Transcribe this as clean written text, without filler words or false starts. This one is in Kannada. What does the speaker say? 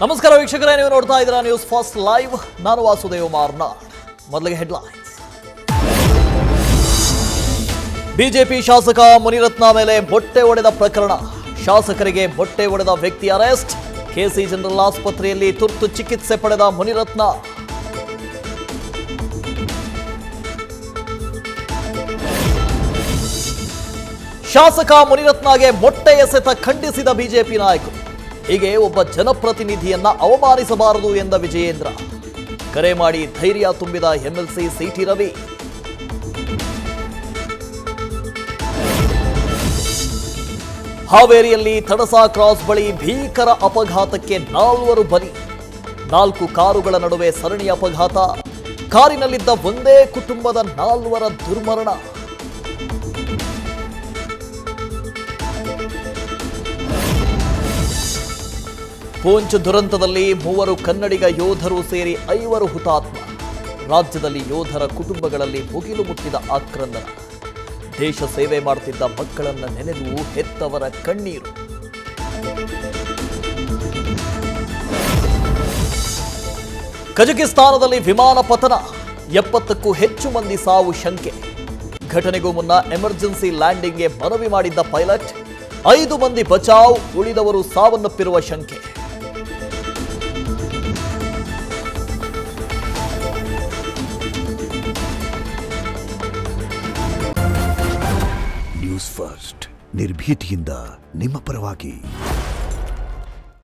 ನಮಸ್ಕಾರ ವೀಕ್ಷಕರೇ, ನೀವು ನೋಡ್ತಾ ಇದ್ದೀರಾ ನ್ಯೂಸ್ ಫಸ್ಟ್ ಲೈವ್. ನಾನು ವಾಸುದೇವ್ ಮಾರ್ನಾಡ್. ಮೊದಲಿಗೆ ಹೆಡ್ಲೈನ್ಸ್. ಬಿಜೆಪಿ ಶಾಸಕ ಮುನಿರತ್ನ ಮೇಲೆ ಮೊಟ್ಟೆ ಒಡೆದ ಪ್ರಕರಣ. ಶಾಸಕರಿಗೆ ಮೊಟ್ಟೆ ಒಡೆದ ವ್ಯಕ್ತಿ ಅರೆಸ್ಟ್. ಕೆಸಿ ಜನರಲ್ ಆಸ್ಪತ್ರೆಯಲ್ಲಿ ತುರ್ತು ಚಿಕಿತ್ಸೆ ಪಡೆದ ಮುನಿರತ್ನ. ಶಾಸಕ ಮುನಿರತ್ನಗೆ ಮೊಟ್ಟೆ ಎಸೆತ ಖಂಡಿಸಿದ ಬಿಜೆಪಿ ನಾಯಕರು. ಹೀಗೆ ಒಬ್ಬ ಜನಪ್ರತಿನಿಧಿಯನ್ನ ಅವಮಾನಿಸಬಾರದು ಎಂದ ವಿಜಯೇಂದ್ರ. ಕರೆ ಮಾಡಿ ಧೈರ್ಯ ತುಂಬಿದ ಎಂಎಲ್ಸಿ ಸಿಟಿ ರವಿ. ಹಾವೇರಿಯಲ್ಲಿ ತಡಸಾ ಕ್ರಾಸ್ ಬಳಿ ಭೀಕರ ಅಪಘಾತಕ್ಕೆ 4 ಬಲಿ. 4 ಕಾರುಗಳ ನಡುವೆ ಸರಣಿ ಅಪಘಾತ. ಕಾರಿನಲ್ಲಿದ್ದ ಒಂದೇ ಕುಟುಂಬದ 4 ದುರ್ಮರಣ. ಪೂಂಚ್ ದುರಂತದಲ್ಲಿ 3 ಕನ್ನಡಿಗ ಯೋಧರು ಸೇರಿ 5 ಹುತಾತ್ಮ. ರಾಜ್ಯದಲ್ಲಿ ಯೋಧರ ಕುಟುಂಬಗಳಲ್ಲಿ ಮುಗಿಲು ಮುಟ್ಟಿದ ಆಕ್ರಂದನ. ದೇಶ ಸೇವೆ ಮಾಡುತ್ತಿದ್ದ ಮಕ್ಕಳನ್ನ ನೆನೆದು ಹೆತ್ತವರ ಕಣ್ಣೀರು. ಕಜಕಿಸ್ತಾನದಲ್ಲಿ ವಿಮಾನ ಪತನ. 70ಕ್ಕೂ ಹೆಚ್ಚು ಮಂದಿ ಸಾವು ಶಂಕೆ. ಘಟನೆಗೂ ಮುನ್ನ ಎಮರ್ಜೆನ್ಸಿ ಲ್ಯಾಂಡಿಂಗ್ಗೆ ಮನವಿ ಮಾಡಿದ್ದ ಪೈಲಟ್. 5 ಮಂದಿ ಬಚಾವ್, ಉಳಿದವರು ಸಾವನ್ನಪ್ಪಿರುವ ಶಂಕೆ. ನ್ಯೂಸ್ ಫಸ್ಟ್, ನಿರ್ಭೀತಿಯಿಂದ ನಿಮ್ಮ ಪರವಾಗಿ.